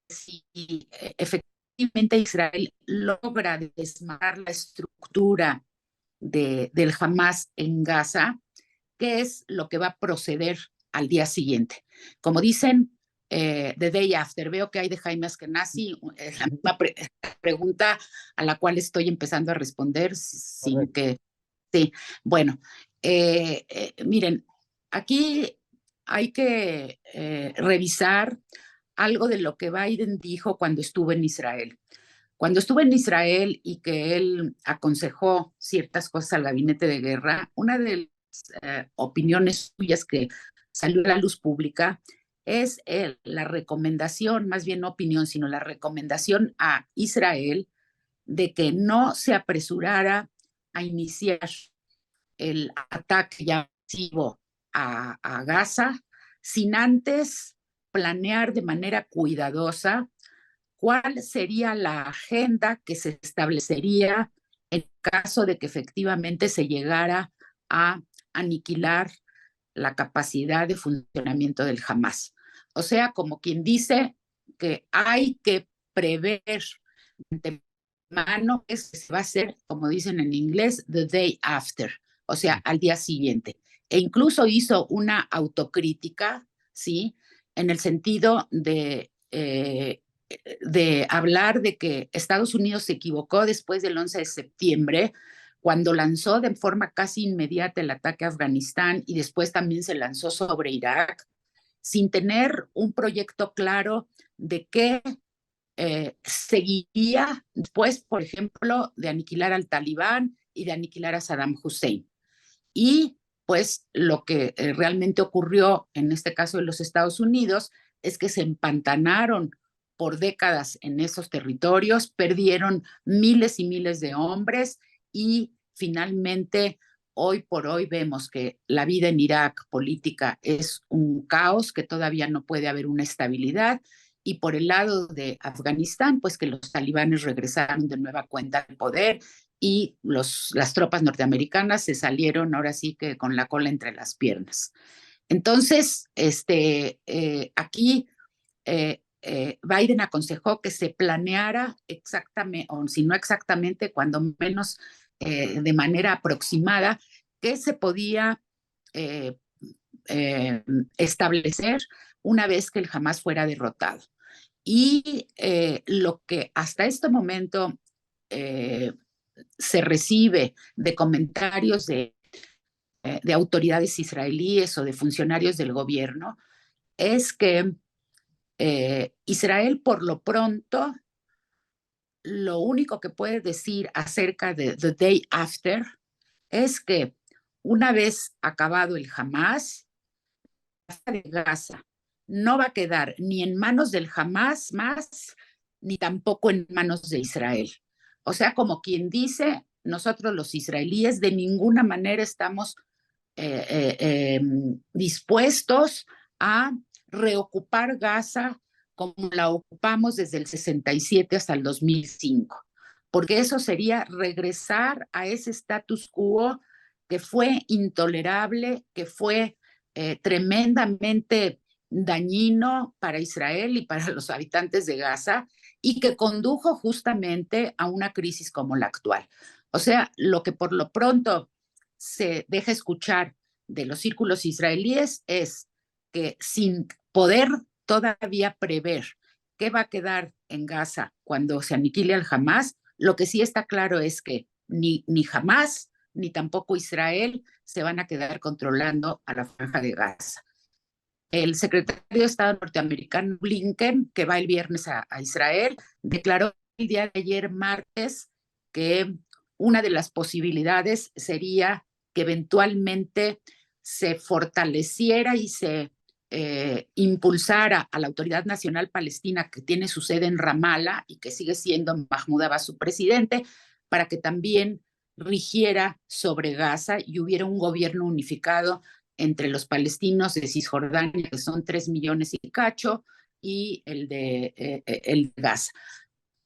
si efectivamente Israel logra desmarcar la estructura del Hamas en Gaza, qué es lo que va a proceder al día siguiente. Como dicen, the day after. Veo que hay de Jaime Askenazi, la misma pregunta a la cual estoy empezando a responder sin que... Sí, bueno, miren, aquí hay que revisar algo de lo que Biden dijo cuando estuvo en Israel. Cuando estuvo en Israel y que él aconsejó ciertas cosas al gabinete de guerra, una de las opiniones suyas que salió a la luz pública es la recomendación, más bien no opinión, sino la recomendación a Israel de que no se apresurara a iniciar el ataque ya masivo a Gaza sin antes planear de manera cuidadosa cuál sería la agenda que se establecería en caso de que efectivamente se llegara a aniquilar la capacidad de funcionamiento del Hamas. O sea, como quien dice que hay que prever de antemano que se va a hacer, como dicen en inglés, the day after, o sea, al día siguiente. E incluso hizo una autocrítica, ¿sí? En el sentido de hablar de que Estados Unidos se equivocó después del 11 de septiembre, cuando lanzó de forma casi inmediata el ataque a Afganistán y después también se lanzó sobre Irak, sin tener un proyecto claro de qué seguiría después, por ejemplo, de aniquilar al Talibán y de aniquilar a Saddam Hussein. Y pues lo que realmente ocurrió en este caso de los Estados Unidos es que se empantanaron por décadas en esos territorios, perdieron miles y miles de hombres y finalmente hoy por hoy vemos que la vida en Irak política es un caos, que todavía no puede haber una estabilidad, y por el lado de Afganistán, pues que los talibanes regresaron de nueva cuenta al poder y las tropas norteamericanas se salieron ahora sí que con la cola entre las piernas. Entonces, aquí Biden aconsejó que se planeara exactamente, o si no exactamente, cuando menos de manera aproximada, qué se podía eh, establecer una vez que el Hamas fuera derrotado. Y lo que hasta este momento eh, se recibe de comentarios de autoridades israelíes o de funcionarios del gobierno es que Israel por lo pronto lo único que puede decir acerca de The Day After es que una vez acabado el Hamas, de Gaza no va a quedar ni en manos del Hamas más, ni tampoco en manos de Israel. O sea, como quien dice, nosotros los israelíes de ninguna manera estamos dispuestos a reocupar Gaza como la ocupamos desde el 67 hasta el 2005, porque eso sería regresar a ese status quo que fue intolerable, que fue tremendamente dañino para Israel y para los habitantes de Gaza y que condujo justamente a una crisis como la actual. O sea, lo que por lo pronto se deja escuchar de los círculos israelíes es que sin poder todavía prever qué va a quedar en Gaza cuando se aniquile al Hamas, lo que sí está claro es que ni Hamas ni tampoco Israel se van a quedar controlando a la franja de Gaza. El secretario de Estado norteamericano Blinken, que va el viernes a Israel, declaró el día de ayer martes que una de las posibilidades sería que eventualmente se fortaleciera y se impulsara a la Autoridad Nacional Palestina, que tiene su sede en Ramallah y que sigue siendo Mahmoud Abbas su presidente, para que también rigiera sobre Gaza y hubiera un gobierno unificado entre los palestinos de Cisjordania, que son 3 millones y cacho, y el de Gaza.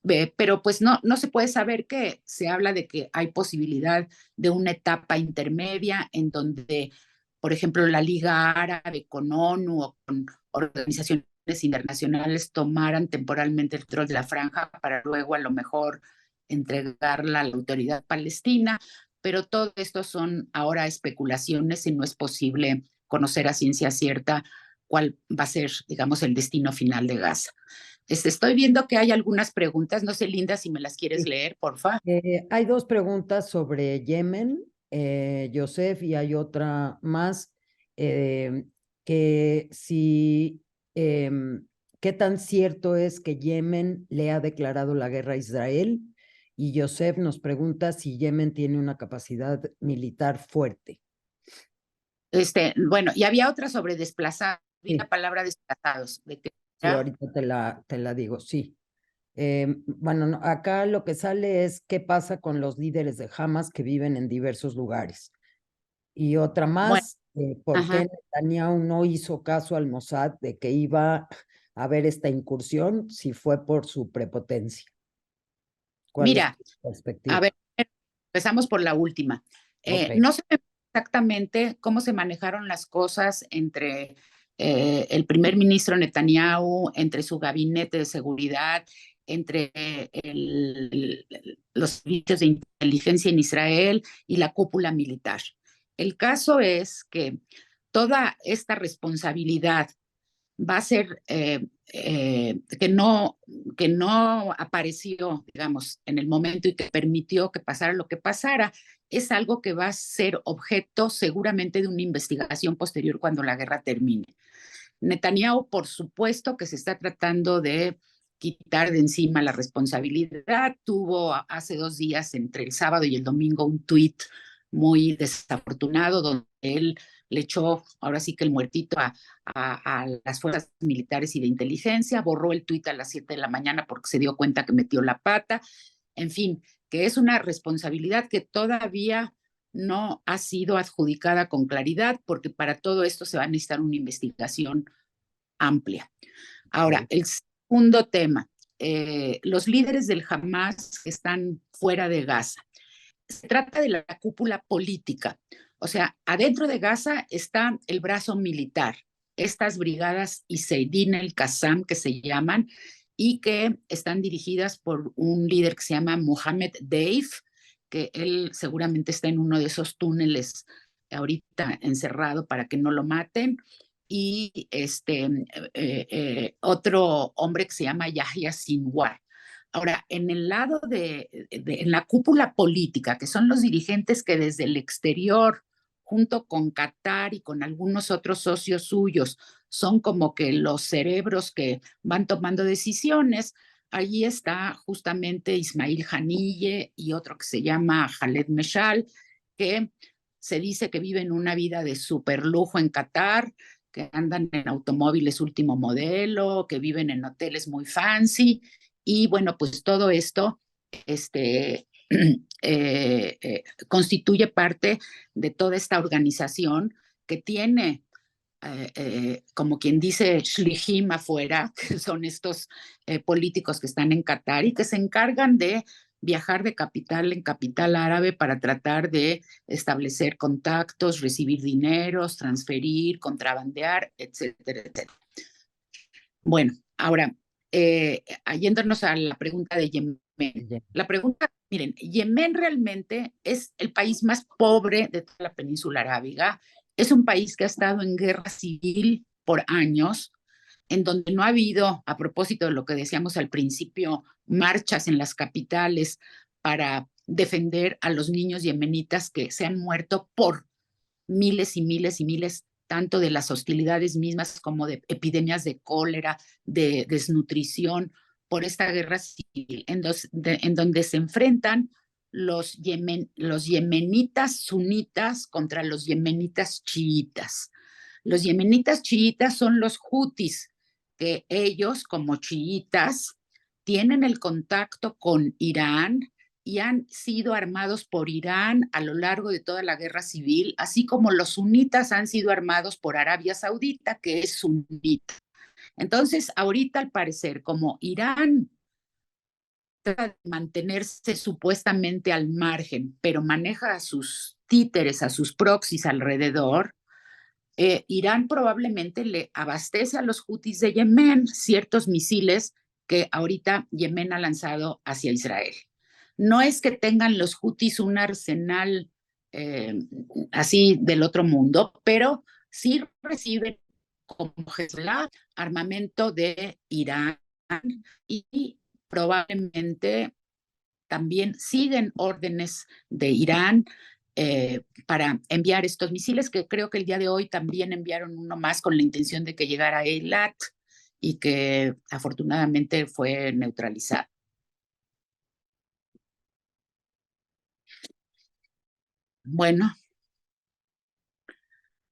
Pero pues no se puede saber que se habla de que hay posibilidad de una etapa intermedia en donde, por ejemplo, la Liga Árabe con ONU o con organizaciones internacionales tomaran temporalmente el control de la franja para luego a lo mejor entregarla a la autoridad palestina, pero todo esto son ahora especulaciones y no es posible conocer a ciencia cierta cuál va a ser, digamos, el destino final de Gaza. Estoy viendo que hay algunas preguntas, no sé, Linda, si me las quieres Sí. leer, porfa. Hay dos preguntas sobre Yemen, Joseph, y hay otra más, eh, que si, qué tan cierto es que Yemen le ha declarado la guerra a Israel, y Joseph nos pregunta si Yemen tiene una capacidad militar fuerte. Bueno, y había otra sobre desplazados, vi la Sí, palabra desplazados, de que sí, ahorita te la digo, sí. Bueno, acá lo que sale es qué pasa con los líderes de Hamas que viven en diversos lugares. Y otra bueno, más, ¿por ajá. qué Netanyahu no hizo caso al Mossad de que iba a haber esta incursión si fue por su prepotencia? ¿Cuál es Mira, tu a perspectiva? ver, empezamos por la última. Ok. No sé exactamente cómo se manejaron las cosas entre el primer ministro Netanyahu, entre su gabinete de seguridad, entre los servicios de inteligencia en Israel y la cúpula militar. El caso es que toda esta responsabilidad va a ser que no apareció, digamos, en el momento y que permitió que pasara lo que pasara, es algo que va a ser objeto seguramente de una investigación posterior cuando la guerra termine. Netanyahu, por supuesto, que se está tratando de quitar de encima la responsabilidad. Tuvo hace 2 días, entre el sábado y el domingo, un tuit muy desafortunado donde él le echó ahora sí que el muertito a las fuerzas militares y de inteligencia, borró el tuit a las 7 de la mañana porque se dio cuenta que metió la pata, en fin, que es una responsabilidad que todavía no ha sido adjudicada con claridad, porque para todo esto se va a necesitar una investigación amplia. Ahora, el segundo tema, los líderes del Hamas están fuera de Gaza. Se trata de la cúpula política. O sea, adentro de Gaza está el brazo militar, estas brigadas Iseidin el-Qassam que se llaman y que están dirigidas por un líder que se llama Mohammed Deif, que él seguramente está en uno de esos túneles ahorita encerrado para que no lo maten. Y otro hombre que se llama Yahya Sinwar. Ahora, en el lado en la cúpula política, que son los dirigentes que desde el exterior, junto con Qatar y con algunos otros socios suyos, son como que los cerebros que van tomando decisiones, allí está justamente Ismail Haniyeh y otro que se llama Khaled Meshal, que se dice que viven una vida de superlujo en Qatar, que andan en automóviles último modelo, que viven en hoteles muy fancy. Y bueno, pues todo esto constituye parte de toda esta organización que tiene, como quien dice, Shlihim afuera, que son estos políticos que están en Qatar y que se encargan de viajar de capital en capital árabe para tratar de establecer contactos, recibir dineros, transferir, contrabandear, etcétera, etcétera. Bueno, ahora, yéndonos a la pregunta de Yemen. La pregunta, miren, Yemen realmente es el país más pobre de toda la península arábiga. Es un país que ha estado en guerra civil por años, en donde no ha habido, a propósito de lo que decíamos al principio, marchas en las capitales para defender a los niños yemenitas que se han muerto por miles y miles y miles, tanto de las hostilidades mismas como de epidemias de cólera, de desnutrición, por esta guerra civil, en donde se enfrentan los yemenitas sunitas contra los yemenitas chiitas. Los yemenitas chiitas son los hutis, que ellos, como chiitas, tienen el contacto con Irán y han sido armados por Irán a lo largo de toda la guerra civil, así como los sunitas han sido armados por Arabia Saudita, que es sunita. Entonces, ahorita al parecer, como Irán trata de mantenerse supuestamente al margen, pero maneja a sus títeres, a sus proxies alrededor, Irán probablemente le abastece a los hutis de Yemen ciertos misiles que ahorita Yemen ha lanzado hacia Israel. No es que tengan los hutis un arsenal así del otro mundo, pero sí reciben como Hezbollah armamento de Irán y probablemente también siguen órdenes de Irán para enviar estos misiles, que creo que el día de hoy también enviaron uno más con la intención de que llegara a Eilat y que afortunadamente fue neutralizado. Bueno,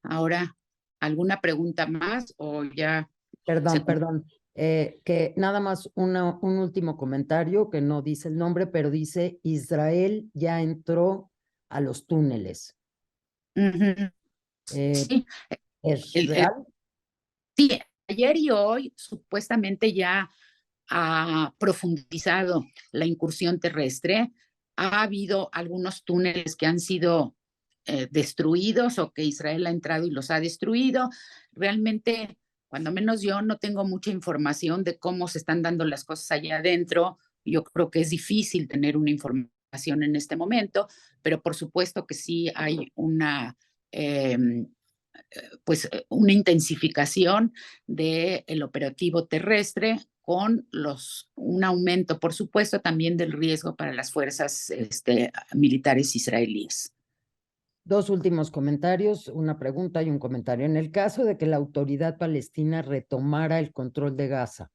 ahora, ¿alguna pregunta más o ya? Perdón, que nada más un último comentario que no dice el nombre, pero dice Israel ya entró a los túneles. Sí, ¿Es el, el, real? sí, ayer y hoy supuestamente ya ha profundizado la incursión terrestre. Ha habido algunos túneles que han sido destruidos o que Israel ha entrado y los ha destruido. Realmente, cuando menos yo no tengo mucha información de cómo se están dando las cosas allá adentro. Yo creo que es difícil tener una información en este momento, pero por supuesto que sí hay una intensificación del operativo terrestre con un aumento, por supuesto, también del riesgo para las fuerzas militares israelíes. Dos últimos comentarios, una pregunta y un comentario. En el caso de que la autoridad palestina retomara el control de Gaza,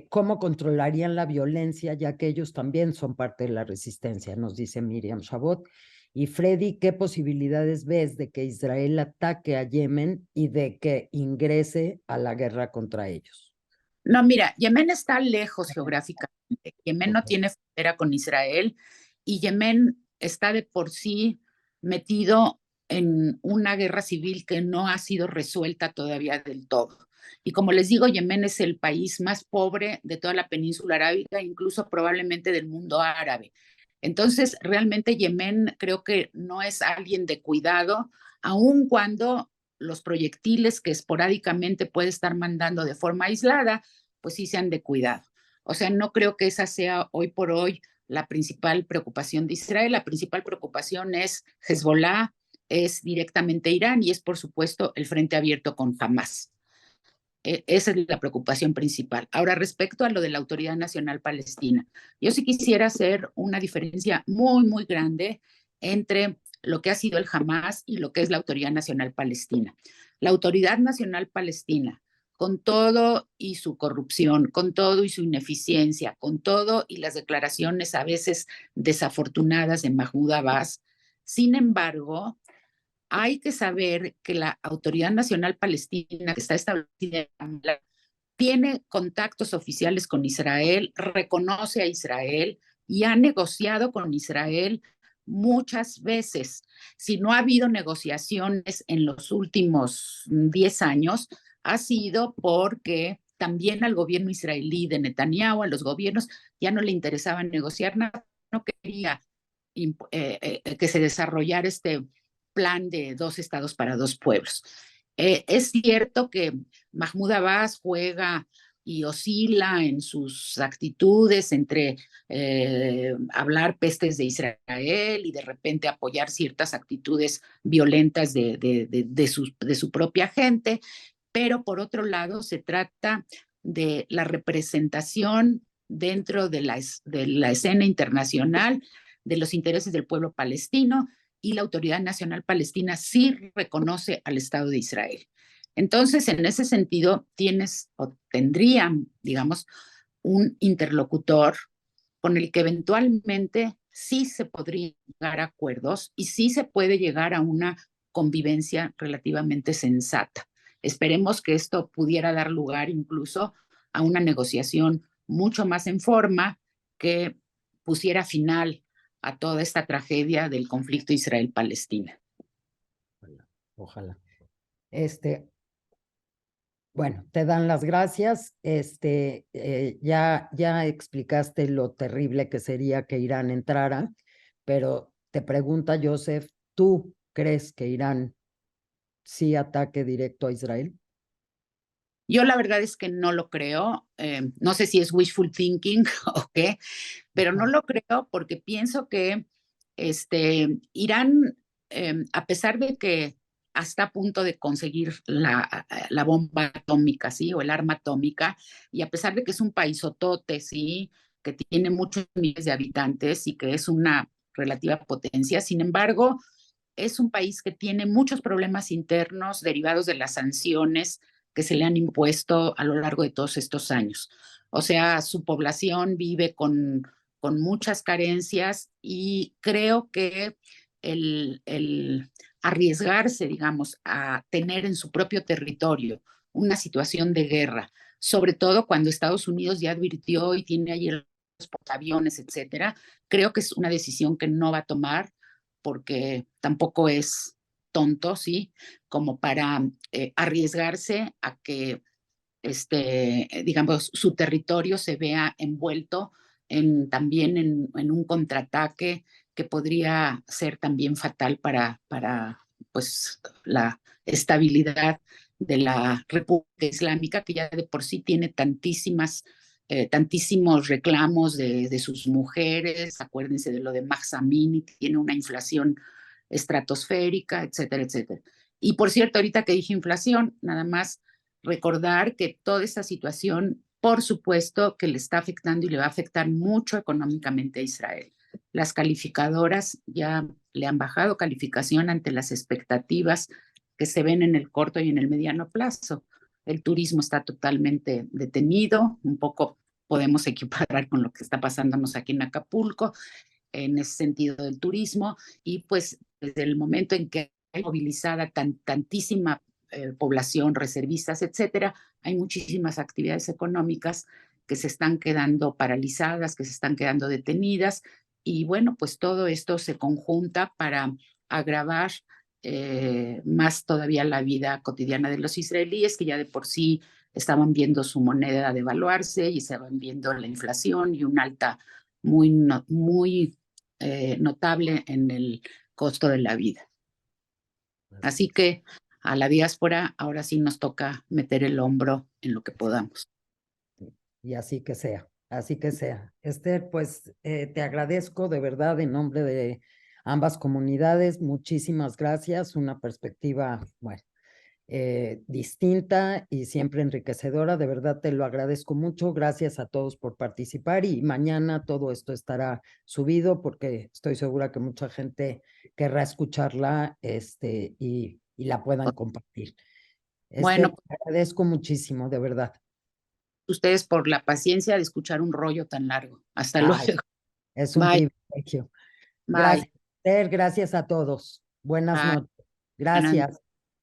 ¿cómo controlarían la violencia, ya que ellos también son parte de la resistencia? Nos dice Miriam Chabot. Y Freddy, ¿qué posibilidades ves de que Israel ataque a Yemen y de que ingrese a la guerra contra ellos? No, mira, Yemen está lejos geográficamente. Yemen no Okay. tiene frontera con Israel y Yemen está de por sí metido en una guerra civil que no ha sido resuelta todavía del todo. Y como les digo, Yemen es el país más pobre de toda la península arábiga, incluso probablemente del mundo árabe. Entonces, realmente Yemen creo que no es alguien de cuidado, aun cuando los proyectiles que esporádicamente puede estar mandando de forma aislada, pues sí sean de cuidado. O sea, no creo que esa sea hoy por hoy la principal preocupación de Israel. La principal preocupación es Hezbollah, es directamente Irán y es, por supuesto, el frente abierto con Hamas. Esa es la preocupación principal. Ahora, respecto a lo de la Autoridad Nacional Palestina, yo sí quisiera hacer una diferencia muy, muy grande entre lo que ha sido el Hamas y lo que es la Autoridad Nacional Palestina. La Autoridad Nacional Palestina, con todo y su corrupción, con todo y su ineficiencia, con todo y las declaraciones a veces desafortunadas de Mahmoud Abbas, sin embargo, hay que saber que la Autoridad Nacional Palestina, que está establecida en la, tiene contactos oficiales con Israel, reconoce a Israel y ha negociado con Israel muchas veces. Si no ha habido negociaciones en los últimos 10 años, ha sido porque también al gobierno israelí de Netanyahu, a los gobiernos, ya no le interesaba negociar nada, no quería que se desarrollara este plan de 2 estados para 2 pueblos. Es cierto que Mahmoud Abbas juega y oscila en sus actitudes entre hablar pestes de Israel y de repente apoyar ciertas actitudes violentas de su propia gente, pero por otro lado se trata de la representación dentro de la escena internacional de los intereses del pueblo palestino y la Autoridad Nacional Palestina sí reconoce al Estado de Israel. Entonces, en ese sentido, tienes o tendrían, digamos, un interlocutor con el que eventualmente sí se podría llegar a acuerdos y sí se puede llegar a una convivencia relativamente sensata. Esperemos que esto pudiera dar lugar incluso a una negociación mucho más en forma que pusiera final a toda esta tragedia del conflicto Israel-Palestina. Ojalá, ojalá. Bueno, te dan las gracias. Ya explicaste lo terrible que sería que Irán entrara, pero te pregunta Joseph, ¿tú crees que Irán sí ataque directo a Israel? Yo la verdad es que no lo creo, no sé si es wishful thinking o qué, pero no lo creo porque pienso que Irán, a pesar de que está a punto de conseguir la bomba atómica, ¿sí? O el arma atómica, y a pesar de que es un paisotote, ¿sí? Que tiene muchos miles de habitantes y que es una relativa potencia, sin embargo, es un país que tiene muchos problemas internos derivados de las sanciones que se le han impuesto a lo largo de todos estos años. O sea, su población vive con muchas carencias y creo que el arriesgarse, digamos, a tener en su propio territorio una situación de guerra, sobre todo cuando Estados Unidos ya advirtió y tiene ahí los portaaviones, etcétera, creo que es una decisión que no va a tomar porque tampoco es tonto, ¿sí? Como para arriesgarse a que, digamos, su territorio se vea envuelto también en un contraataque que podría ser también fatal para pues, la estabilidad de la República Islámica, que ya de por sí tiene tantísimos reclamos de sus mujeres, acuérdense de lo de Mahsa Amini, tiene una inflación estratosférica, etcétera, etcétera. Y por cierto, ahorita que dije inflación, nada más recordar que toda esta situación, por supuesto, que le está afectando y le va a afectar mucho económicamente a Israel. Las calificadoras ya le han bajado calificación ante las expectativas que se ven en el corto y en el mediano plazo. El turismo está totalmente detenido, un poco podemos equiparar con lo que está pasándonos aquí en Acapulco, en ese sentido del turismo, y pues desde el momento en que hay movilizada tantísima población, reservistas, etcétera, hay muchísimas actividades económicas que se están quedando paralizadas, que se están quedando detenidas, y bueno, pues todo esto se conjunta para agravar más todavía la vida cotidiana de los israelíes, que ya de por sí estaban viendo su moneda devaluarse y estaban viendo la inflación y un alta muy notable en el costo de la vida. Así que a la diáspora ahora sí nos toca meter el hombro en lo que podamos. Y así que sea, así que sea. Esther, pues te agradezco de verdad en nombre de ambas comunidades. Muchísimas gracias. Una perspectiva, bueno, distinta y siempre enriquecedora. De verdad te lo agradezco mucho. Gracias a todos por participar y mañana todo esto estará subido porque estoy segura que mucha gente querrá escucharla y la puedan compartir. Bueno, Esther, te agradezco muchísimo, de verdad. ustedes por la paciencia de escuchar un rollo tan largo. Hasta luego. Ay, es un Bye, privilegio. bye, Gracias, Esther, gracias a todos. Buenas bye. noches. Buenas Gracias.